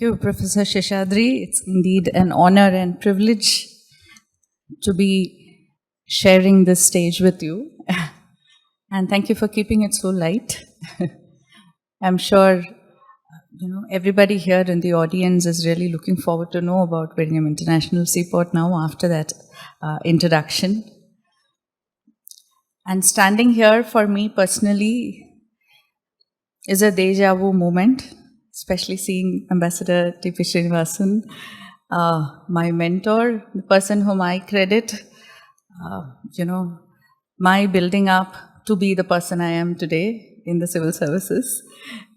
you, Professor Seshadri. It's indeed an honor and privilege to be sharing this stage with you. And thank you for keeping it so light. I'm sure everybody here in the audience is really looking forward to know about Vizhinjam International Seaport now after that introduction. And standing here for me personally is a deja vu moment, especially seeing Ambassador Vizhinjam, my mentor, the person whom I credit, my building up to be the person I am today in the civil services,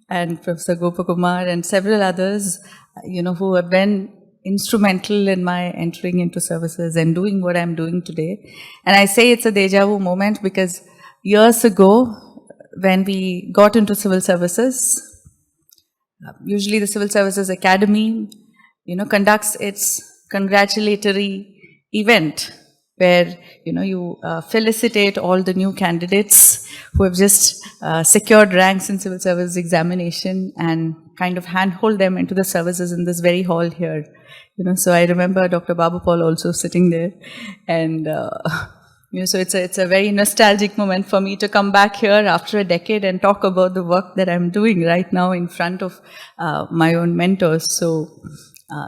and Professor Gopakumar and several others, who have been instrumental in my entering into services and doing what I'm doing today. And I say it's a deja vu moment because years ago, when we got into civil services, usually the Civil Services Academy, conducts its congratulatory event where, you felicitate all the new candidates who have just secured ranks in civil service examination and kind of handhold them into the services in this very hall here. So I remember Dr. Babu Paul also sitting there, and so it's a very nostalgic moment for me to come back here after a decade and talk about the work that I'm doing right now in front of my own mentors. So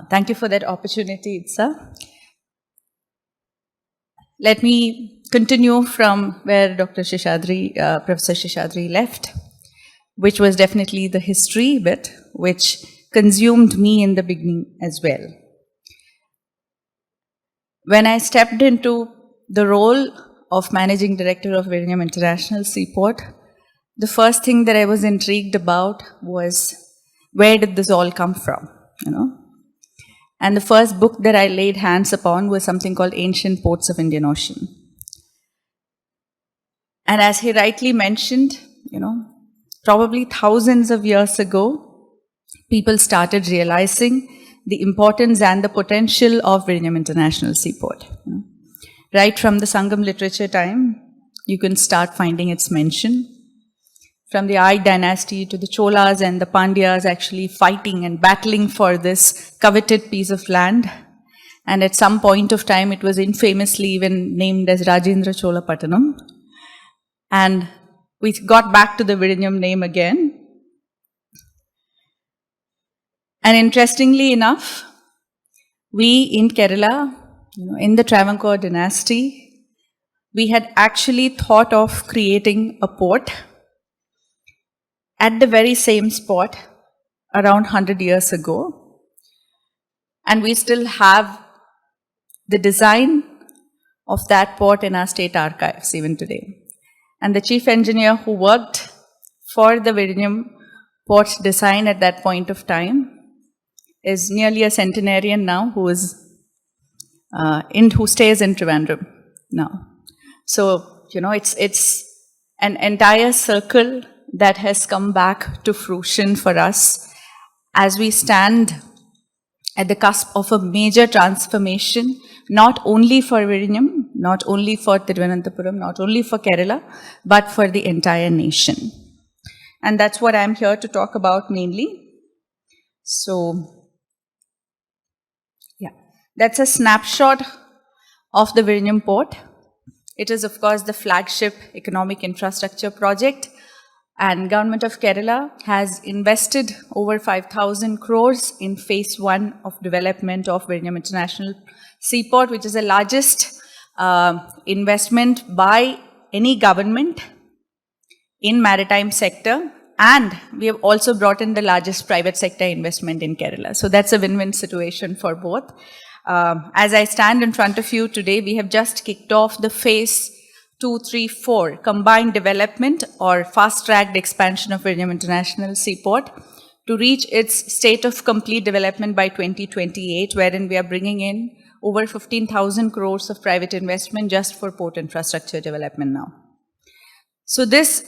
thank you for that opportunity, Itsa. Let me continue from where Dr. Seshadri, Professor Seshadri left, which was definitely the history bit, which consumed me in the beginning as well. When I stepped into the role of Managing Director of Vizhinjam International Seaport, the first thing that I was intrigued about was, where did this all come from, And the first book that I laid hands upon was something called Ancient Ports of Indian Ocean. And as he rightly mentioned, probably thousands of years ago, people started realizing the importance and the potential of Vizhinjam International Seaport. Right from the Sangam literature time, you can start finding its mention. From the Iyer dynasty to the Cholas and the Pandyas actually fighting and battling for this coveted piece of land. And at some point of time, it was infamously even named as Rajendra Chola Pattanam. And we got back to the Vizhinjam name again. And interestingly enough, we in Kerala, in the Travancore dynasty, we had actually thought of creating a port at the very same spot around 100 years ago. And we still have the design of that port in our state archives even today. And the chief engineer who worked for the Vizhinjam port design at that point of time is nearly a centenarian now, who stays in Trivandrum now. So, it's an entire circle that has come back to fruition for us as we stand at the cusp of a major transformation, not only for Vizhinjam, not only for Thiruvananthapuram, not only for Kerala, but for the entire nation. And that's what I'm here to talk about mainly. So, that's a snapshot of the Vizhinjam port. It is, of course, the flagship economic infrastructure project, and Government of Kerala has invested over 5,000 crores in phase 1 of development of Vizhinjam International Seaport, which is the largest investment by any government in maritime sector. And we have also brought in the largest private sector investment in Kerala. So that's a win-win situation for both. As I stand in front of you today, we have just kicked off the phase 2, 3, 4 combined development or fast-tracked expansion of Vizhinjam International Seaport to reach its state of complete development by 2028, wherein we are bringing in over 15,000 crores of private investment just for port infrastructure development now. So this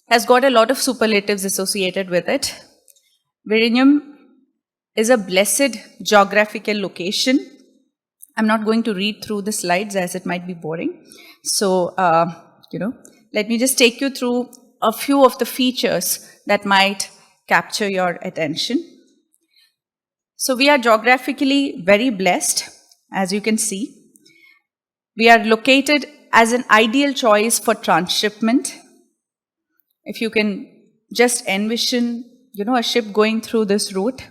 has got a lot of superlatives associated with it. Vizhinjam is a blessed geographical location. I'm not going to read through the slides as it might be boring. So, let me just take you through a few of the features that might capture your attention. So we are geographically very blessed, as you can see. We are located as an ideal choice for transshipment. If you can just envision, a ship going through this route.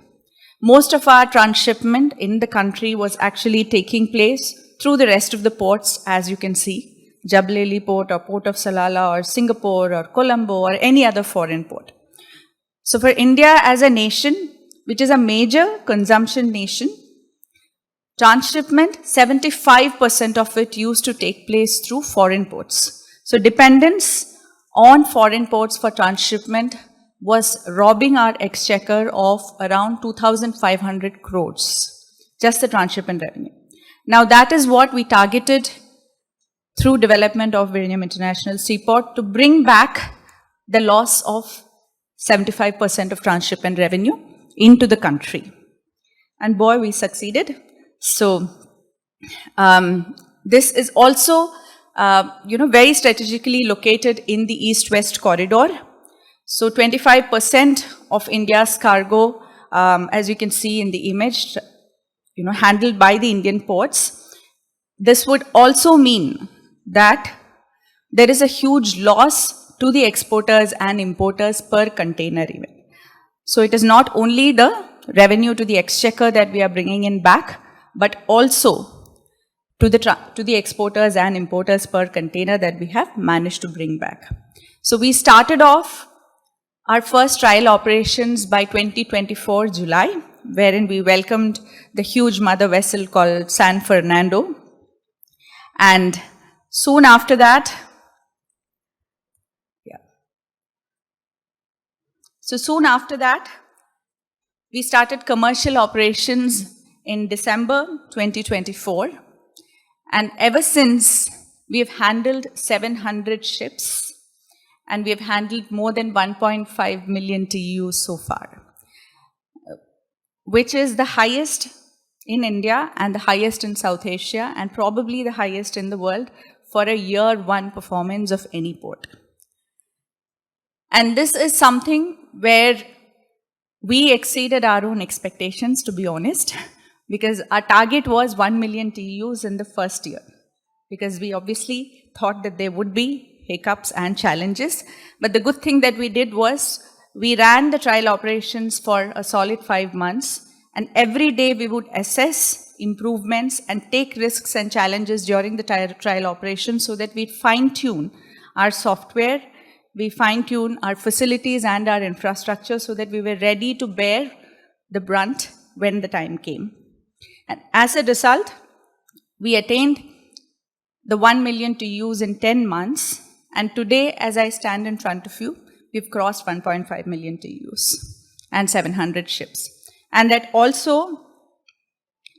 Most of our transshipment in the country was actually taking place through the rest of the ports, as you can see, Jabalali Port or Port of Salalah or Singapore or Colombo or any other foreign port. So for India as a nation, which is a major consumption nation, transshipment, 75% of it used to take place through foreign ports. So dependence on foreign ports for transshipment was robbing our exchequer of around 2,500 crores, just the transshipment revenue. Now that is what we targeted through development of Vizhinjam International Seaport to bring back the loss of 75% of transshipment revenue into the country. And boy, we succeeded. So this is also, very strategically located in the east-west corridor. So 25% of India's cargo, as you can see in the image, handled by the Indian ports. This would also mean that there is a huge loss to the exporters and importers per container even. So it is not only the revenue to the exchequer that we are bringing in back, but also to the exporters and importers per container that we have managed to bring back. So we started off our first trial operations by 2024 July, wherein we welcomed the huge mother vessel called San Fernando. And soon after that, we started commercial operations in December 2024. And ever since, we have handled 700 ships, and we have handled more than 1.5 million TEUs so far, which is the highest in India and the highest in South Asia, and probably the highest in the world for a year one performance of any port. And this is something where we exceeded our own expectations, to be honest, because our target was 1 million TEUs in the first year, because we obviously thought that there would be hiccups and challenges. But the good thing that we did was we ran the trial operations for a solid 5 months, and every day we would assess improvements and take risks and challenges during the trial operations so that we'd fine-tune our software, we fine-tune our facilities and our infrastructure so that we were ready to bear the brunt when the time came. And as a result, we attained the 1 million TEUs in 10 months. And today, as I stand in front of you, we've crossed 1.5 million TEUs and 700 ships. And that also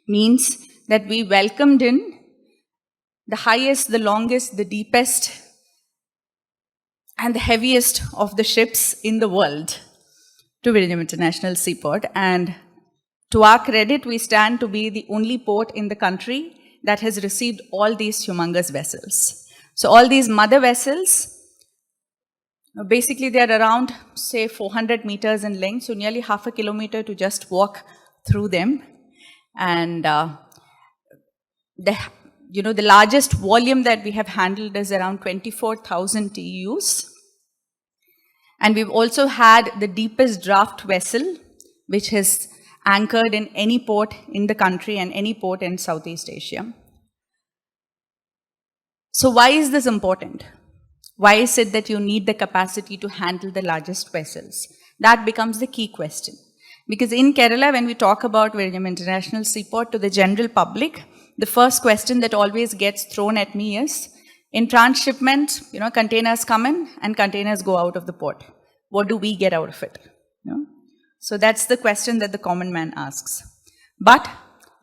means that we welcomed in the highest, the longest, the deepest, and the heaviest of the ships in the world to Vizhinjam International Seaport. And to our credit, we stand to be the only port in the country that has received all these humongous vessels. So all these mother vessels, basically they're around, say, 400 meters in length, so nearly half a kilometer to just walk through them. And the largest volume that we have handled is around 24,000 TEUs. And we've also had the deepest draft vessel, which has anchored in any port in the country and any port in Southeast Asia. So why is this important? Why is it that you need the capacity to handle the largest vessels? That becomes the key question. Because in Kerala, when we talk about Vizhinjam International Seaport to the general public, the first question that always gets thrown at me is, in transshipment, containers come in and containers go out of the port. What do we get out of it? So that's the question that the common man asks. But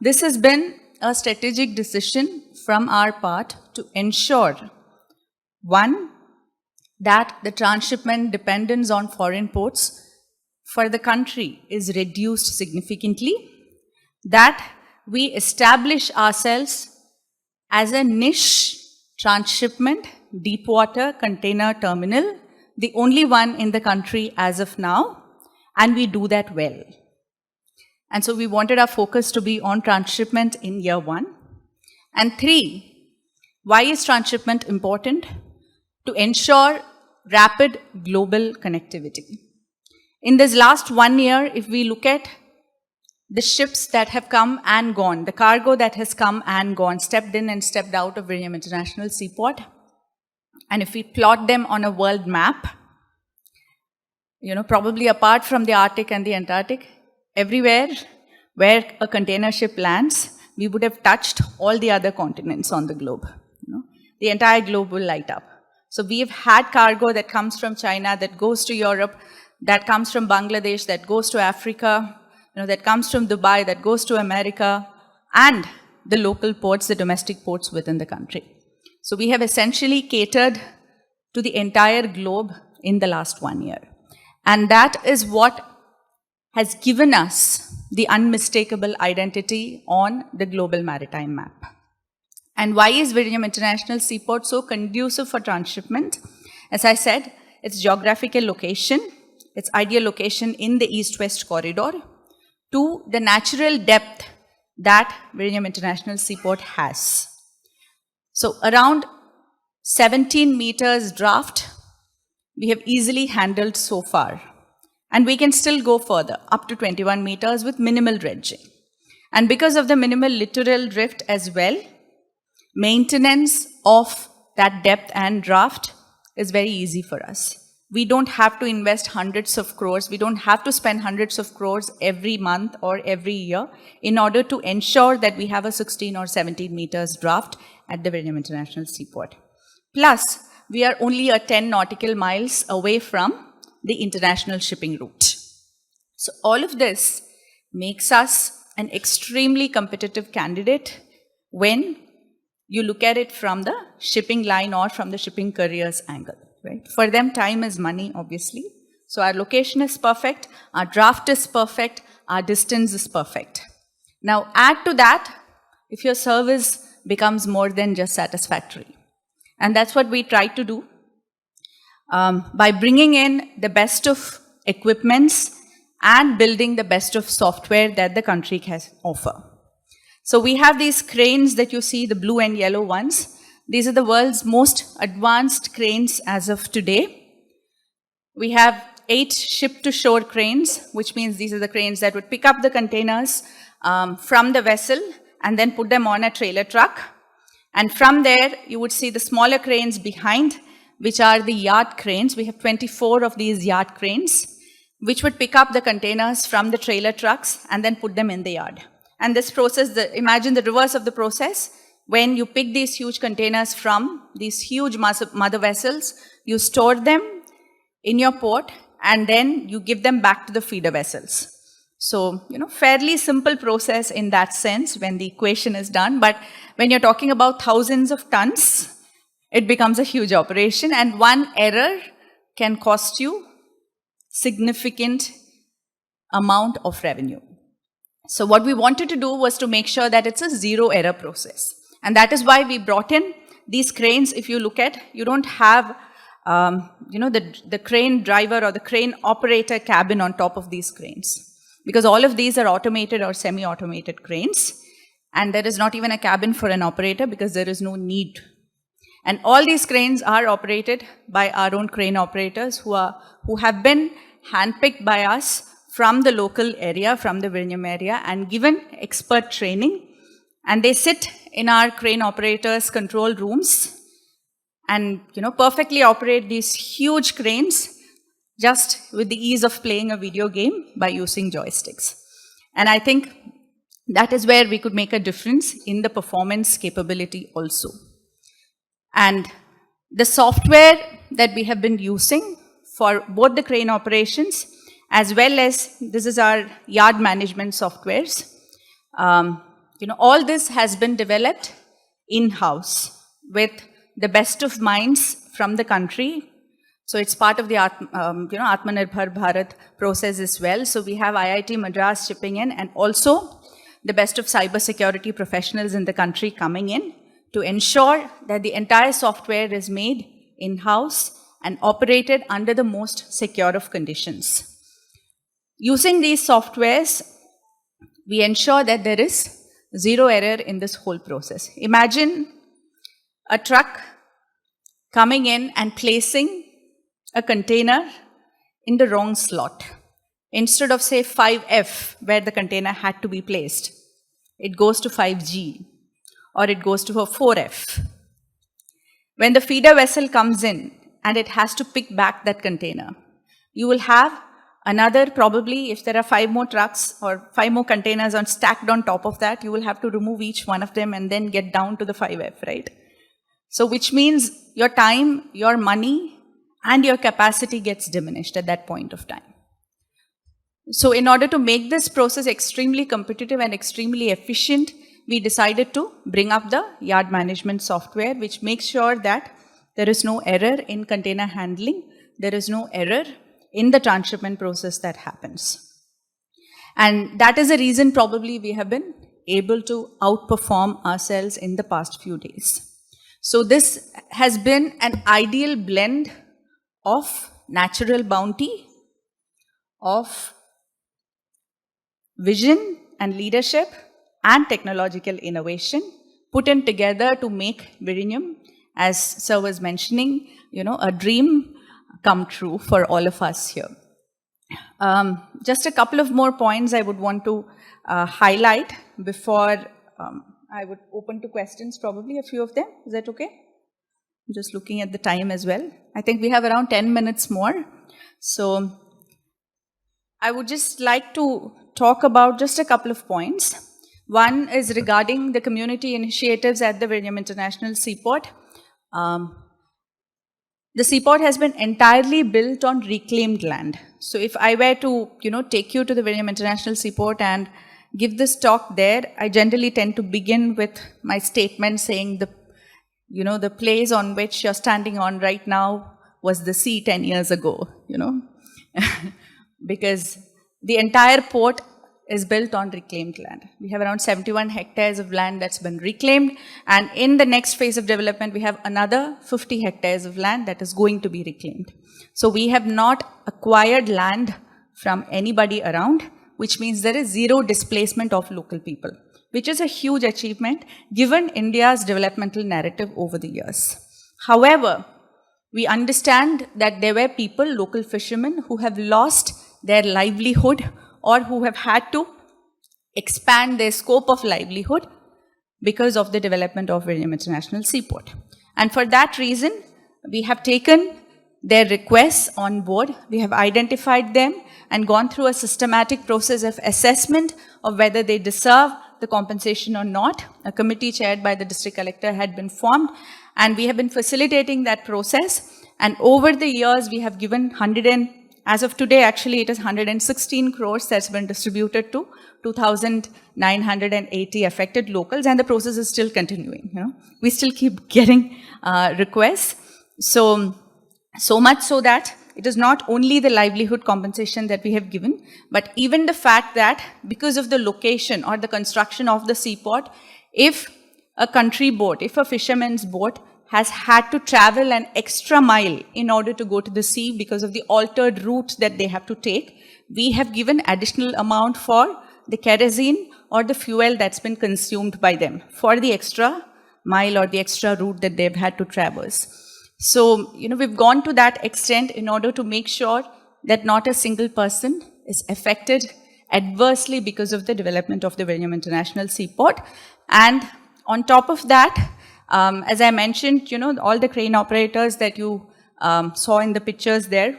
this has been a strategic decision from our part to ensure, one, that the transshipment dependence on foreign ports for the country is reduced significantly, that we establish ourselves as a niche transshipment deep water container terminal, the only one in the country as of now, and we do that well. And so we wanted our focus to be on transshipment in year 1. And 3, why is transshipment important? To ensure rapid global connectivity. In this last 1 year, if we look at the ships that have come and gone, the cargo that has come and gone, stepped in and stepped out of Vizhinjam International Seaport, and if we plot them on a world map, probably apart from the Arctic and the Antarctic, everywhere where a container ship lands, we would have touched all the other continents on the globe. The entire globe will light up. So we've had cargo that comes from China, that goes to Europe, that comes from Bangladesh, that goes to Africa, that comes from Dubai, that goes to America, and the local ports, the domestic ports within the country. So we have essentially catered to the entire globe in the last 1 year. And that is what has given us the unmistakable identity on the global maritime map. And why is Vizhinjam International Seaport so conducive for transshipment? As I said, its geographical location, its ideal location in the east-west corridor, to the natural depth that Vizhinjam International Seaport has. So around 17 meters draft, we have easily handled so far. And we can still go further, up to 21 meters with minimal dredging. And because of the minimal littoral drift as well, maintenance of that depth and draft is very easy for us. We don't have to invest hundreds of crores. We don't have to spend hundreds of crores every month or every year in order to ensure that we have a 16 or 17 meters draft at the Vizhinjam International Seaport. Plus, we are only a 10 nautical miles away from the international shipping route. So all of this makes us an extremely competitive candidate when you look at it from the shipping line or from the shipping carriers angle. Right? For them, time is money, obviously. So our location is perfect, our draft is perfect, our distance is perfect. Now add to that if your service becomes more than just satisfactory. And that's what we try to do by bringing in the best of equipments and building the best of software that the country can offer. So we have these cranes that you see, the blue and yellow ones. These are the world's most advanced cranes as of today. We have 8 ship-to-shore cranes, which means these are the cranes that would pick up the containers from the vessel and then put them on a trailer truck. And from there, you would see the smaller cranes behind, which are the yard cranes. We have 24 of these yard cranes, which would pick up the containers from the trailer trucks and then put them in the yard. And this process, imagine the reverse of the process. When you pick these huge containers from these huge mother vessels, you store them in your port, and then you give them back to the feeder vessels. So, fairly simple process in that sense when the equation is done. But when you're talking about thousands of tons, it becomes a huge operation, and one error can cost you significant amount of revenue. So what we wanted to do was to make sure that it's a zero error process. And that is why we brought in these cranes. If you look at, you don't have, the crane driver or the crane operator cabin on top of these cranes. Because all of these are automated or semi-automated cranes. And there is not even a cabin for an operator because there is no need. And all these cranes are operated by our own crane operators who have been handpicked by us from the local area, from the Vizhinjam area, and given expert training. And they sit in our crane operators' control rooms and perfectly operate these huge cranes just with the ease of playing a video game by using joysticks. And I think that is where we could make a difference in the performance capability also. And the software that we have been using for both the crane operations as well as this is our yard management softwares. All this has been developed in-house with the best of minds from the country. So it's part of the Atmanirbhar Bharat process as well. So we have IIT Madras chipping in, and also the best of cybersecurity professionals in the country coming in to ensure that the entire software is made in-house and operated under the most secure of conditions. Using these softwares, we ensure that there is zero error in this whole process. Imagine a truck coming in and placing a container in the wrong slot. Instead of, say, 5F, where the container had to be placed, it goes to 5G, or it goes to a 4F. When the feeder vessel comes in and it has to pick back that container, you will have another, probably, if there are 5 more trucks or 5 more containers stacked on top of that, you will have to remove each one of them and then get down to the 5F, right? So which means your time, your money, and your capacity gets diminished at that point of time. So in order to make this process extremely competitive and extremely efficient, we decided to bring up the yard management software, which makes sure that there is no error in container handling, there is no error in the transshipment process that happens. And that is the reason probably we have been able to outperform ourselves in the past few days. So this has been an ideal blend of natural bounty, of vision and leadership, and technological innovation put in together to make Vizhinjam, as Sir was mentioning, a dream come true for all of us here. Just a couple of more points I would want to highlight before I would open to questions, probably a few of them. Is that okay? I'm just looking at the time as well. I think we have around 10 minutes more. So I would just like to talk about just a couple of points. One is regarding the community initiatives at the Vizhinjam International Seaport. The seaport has been entirely built on reclaimed land. So if I were to, take you to the Vizhinjam International Seaport and give this talk there, I generally tend to begin with my statement saying the place on which you're standing on right now was the sea 10 years ago, because the entire port is built on reclaimed land. We have around 71 hectares of land that's been reclaimed, and in the next phase of development, we have another 50 hectares of land that is going to be reclaimed. So we have not acquired land from anybody around, which means there is zero displacement of local people, which is a huge achievement given India's developmental narrative over the years. However, we understand that there were people, local fishermen, who have lost their livelihood or who have had to expand their scope of livelihood because of the development of Vizhinjam International Seaport. And for that reason, we have taken their requests on board. We have identified them and gone through a systematic process of assessment of whether they deserve the compensation or not. A committee chaired by the district collector had been formed, and we have been facilitating that process. And over the years, we have given as of today, actually, it is 116 crores that's been distributed to 2,980 affected locals, and the process is still continuing. We still keep getting requests. So much so that it is not only the livelihood compensation that we have given, but even the fact that because of the location or the construction of the seaport, if a country boat, if a fisherman's boat has had to travel an extra mile in order to go to the sea because of the altered route that they have to take, we have given additional amount for the kerosene or the fuel that's been consumed by them for the extra mile or the extra route that they've had to traverse. So, we've gone to that extent in order to make sure that not a single person is affected adversely because of the development of the Vizhinjam International Seaport. And on top of that, as I mentioned, all the crane operators that you saw in the pictures there,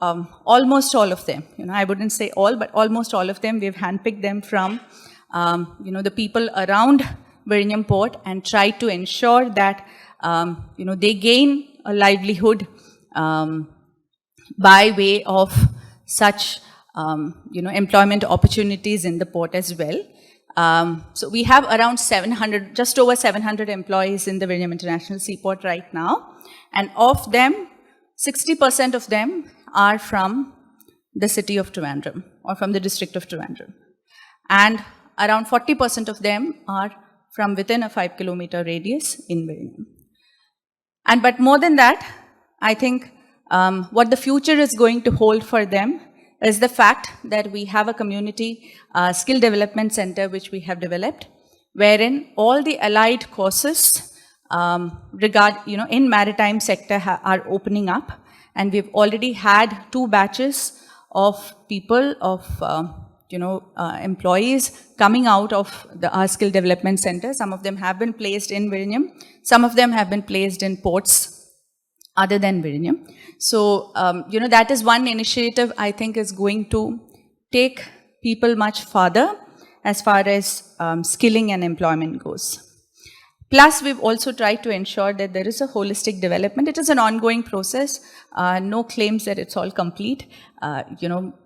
almost all of them, I wouldn't say all, but almost all of them, we've handpicked them from, the people around Vizhinjam Port and tried to ensure that, they gain a livelihood by way of such, employment opportunities in the port as well. So we have around 700, just over 700 employees in the Vizhinjam International Seaport right now. And of them, 60% of them are from the city of Trivandrum or from the district of Trivandrum. And around 40% of them are from within a 5-kilometer radius in Vizhinjam. But more than that, I think what the future is going to hold for them is the fact that we have a community skill development center which we have developed, wherein all the allied courses in maritime sector are opening up, and we've already had 2 batches of people, of employees coming out of our skill development center. Some of them have been placed in Vizhinjam, some of them have been placed in ports other than Vizhinjam. So, that is one initiative I think is going to take people much further as far as skilling and employment goes. Plus, we've also tried to ensure that there is a holistic development. It is an ongoing process. No claims that it's all complete.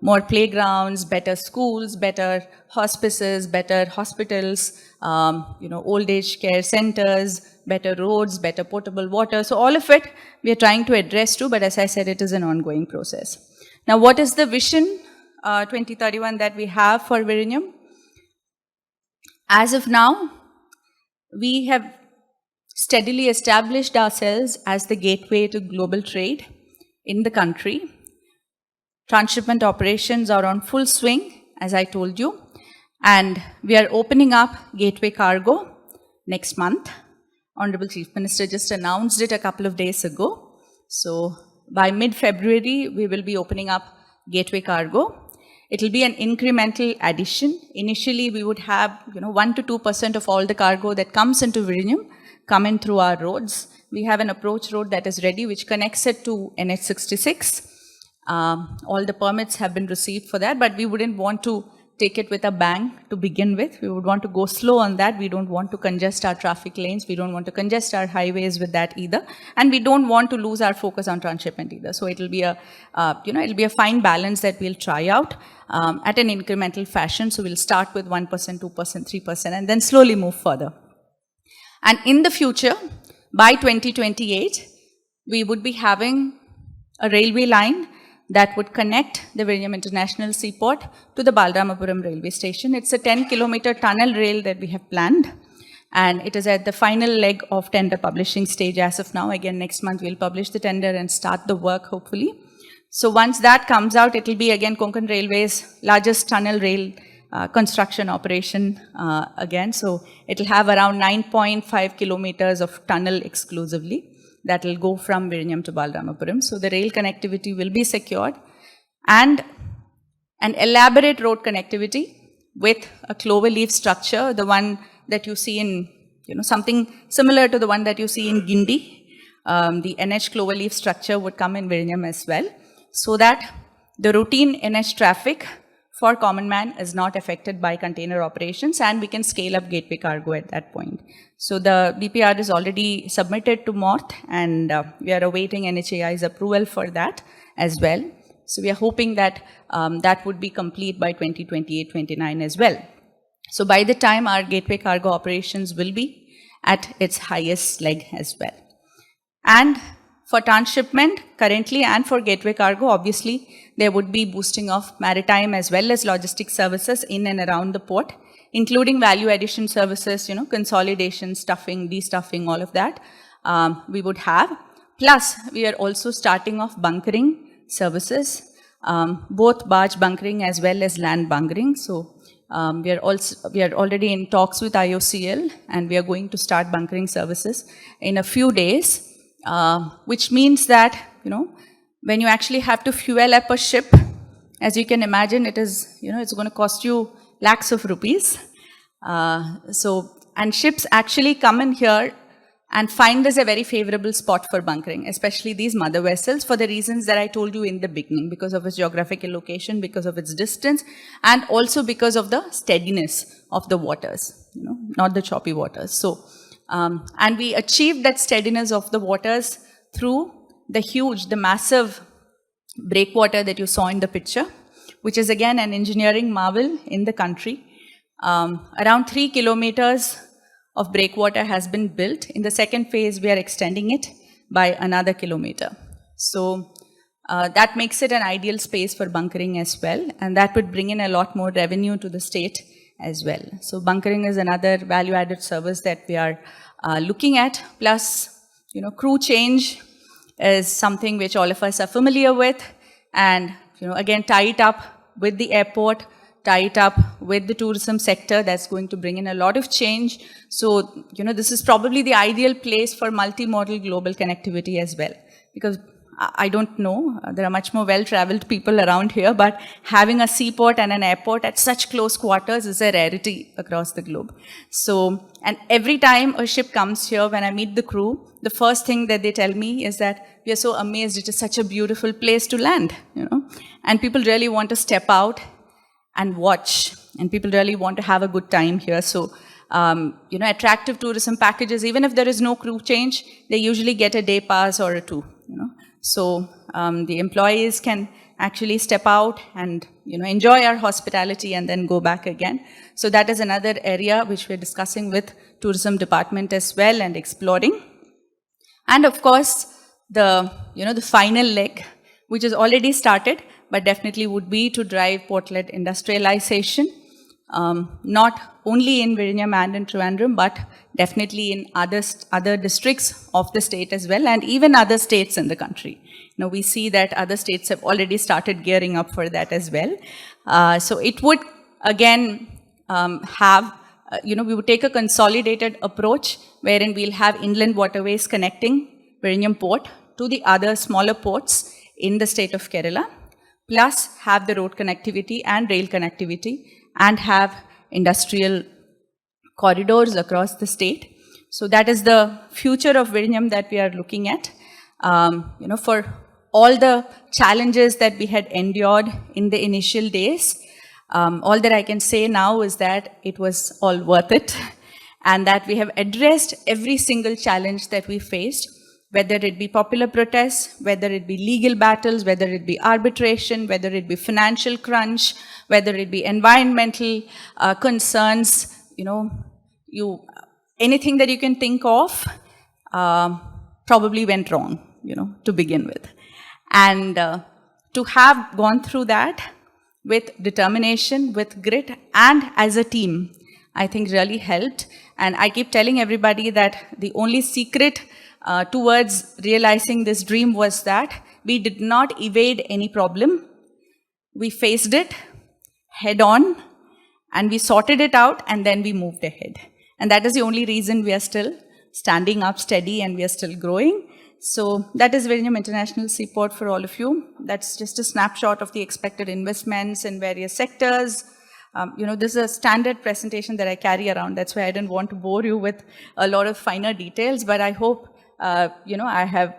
More playgrounds, better schools, better hospices, better hospitals, old age care centers, better roads, better potable water. So all of it we are trying to address too, but as I said, it is an ongoing process. Now, what is the vision 2031 that we have for Vizhinjam? As of now, we have steadily established ourselves as the gateway to global trade in the country. Transshipment operations are on full swing, as I told you, and we are opening up gateway cargo next month. Honorable Chief Minister just announced it a couple of days ago. So by mid-February, we will be opening up gateway cargo. It will be an incremental addition. Initially, we would have 1 to 2% of all the cargo that comes into Vizhinjam come in through our roads. We have an approach road that is ready, which connects it to NH66. All the permits have been received for that, but we wouldn't want to take it with a bang to begin with. We would want to go slow on that. We don't want to congest our traffic lanes. We don't want to congest our highways with that either. And we don't want to lose our focus on transshipment either. So it'll be a, it'll be a fine balance that we'll try out at an incremental fashion. So we'll start with 1%, 2%, 3%, and then slowly move further. And in the future, by 2028, we would be having a railway line that would connect the Vizhinjam International Seaport to the Balramapuram railway station. It's a 10-kilometer tunnel rail that we have planned, and it is at the final leg of tender publishing stage as of now. Again, next month we'll publish the tender and start the work, hopefully. So once that comes out, it will be again Konkan Railway's largest tunnel rail construction operation again. So it will have around 9.5 kilometers of tunnel exclusively that will go from Vizhinjam to Balramapuram. So the rail connectivity will be secured, and an elaborate road connectivity with a clover leaf structure, the one that you see in, something similar to the one that you see in Guindy. The NH clover leaf structure would come in Vizhinjam as well, so that the routine NH traffic for common man is not affected by container operations, and we can scale up gateway cargo at that point. So the BPR is already submitted to MORTH, and we are awaiting NHAI's approval for that as well. So we are hoping that that would be complete by 2028-29 as well. So by the time our gateway cargo operations will be at its highest leg as well. And for transshipment currently and for gateway cargo, obviously, there would be boosting of maritime as well as logistics services in and around the port, including value addition services, consolidation, stuffing, destuffing, all of that we would have. Plus, we are also starting off bunkering services, both barge bunkering as well as land bunkering. So we are already in talks with IOCL, and we are going to start bunkering services in a few days. Which means that, when you actually have to fuel up a ship, as you can imagine, it is, it's going to cost you lakhs of rupees. And ships actually come in here and find this a very favorable spot for bunkering, especially these mother vessels, for the reasons that I told you in the beginning, because of its geographical location, because of its distance, and also because of the steadiness of the waters, not the choppy waters. So, and we achieved that steadiness of the waters through the massive breakwater that you saw in the picture, which is again an engineering marvel in the country. Around 3 kilometers of breakwater has been built. In the second phase, we are extending it by another kilometer. So that makes it an ideal space for bunkering as well, and that would bring in a lot more revenue to the state as well. So bunkering is another value-added service that we are looking at. Plus, crew change is something which all of us are familiar with, and again, tie it up with the airport, tie it up with the tourism sector. That's going to bring in a lot of change. So, this is probably the ideal place for multimodal global connectivity as well. Because I don't know, there are much more well-traveled people around here, but having a seaport and an airport at such close quarters is a rarity across the globe. So, and every time a ship comes here, when I meet the crew, the first thing that they tell me is that we are so amazed, it is such a beautiful place to land, and people really want to step out and watch, and people really want to have a good time here. So, attractive tourism packages, even if there is no crew change, they usually get a day pass or a two, So, the employees can actually step out and, enjoy our hospitality and then go back again. So that is another area which we're discussing with tourism department as well and exploring. And of course, the final leg, which has already started, but definitely would be to drive port-led industrialization, not only in Vizhinjam and in Trivandrum, but definitely in other districts of the state as well, and even other states in the country. We see that other states have already started gearing up for that as well. So it would, again, we would take a consolidated approach wherein we'll have inland waterways connecting Vizhinjam port to the other smaller ports in the state of Kerala, plus have the road connectivity and rail connectivity, and have industrial corridors across the state. So that is the future of Vizhinjam that we are looking at. For all the challenges that we had endured in the initial days, all that I can say now is that it was all worth it, and that we have addressed every single challenge that we faced, whether it be popular protests, whether it be legal battles, whether it be arbitration, whether it be financial crunch, whether it be environmental concerns, anything that you can think of probably went wrong, to begin with. And to have gone through that with determination, with grit, and as a team, I think really helped. And I keep telling everybody that the only secret towards realizing this dream was that we did not evade any problem. We faced it head on, and we sorted it out, and then we moved ahead. And that is the only reason we are still standing up steady and we are still growing. So that is Vizhinjam International Seaport for all of you. That's just a snapshot of the expected investments in various sectors. This is a standard presentation that I carry around. That's why I didn't want to bore you with a lot of finer details, but I hope, I have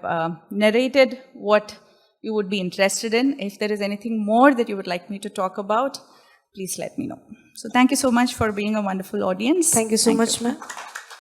narrated what you would be interested in. If there is anything more that you would like me to talk about, please let me know. So thank you so much for being a wonderful audience. Thank you so much, ma'am.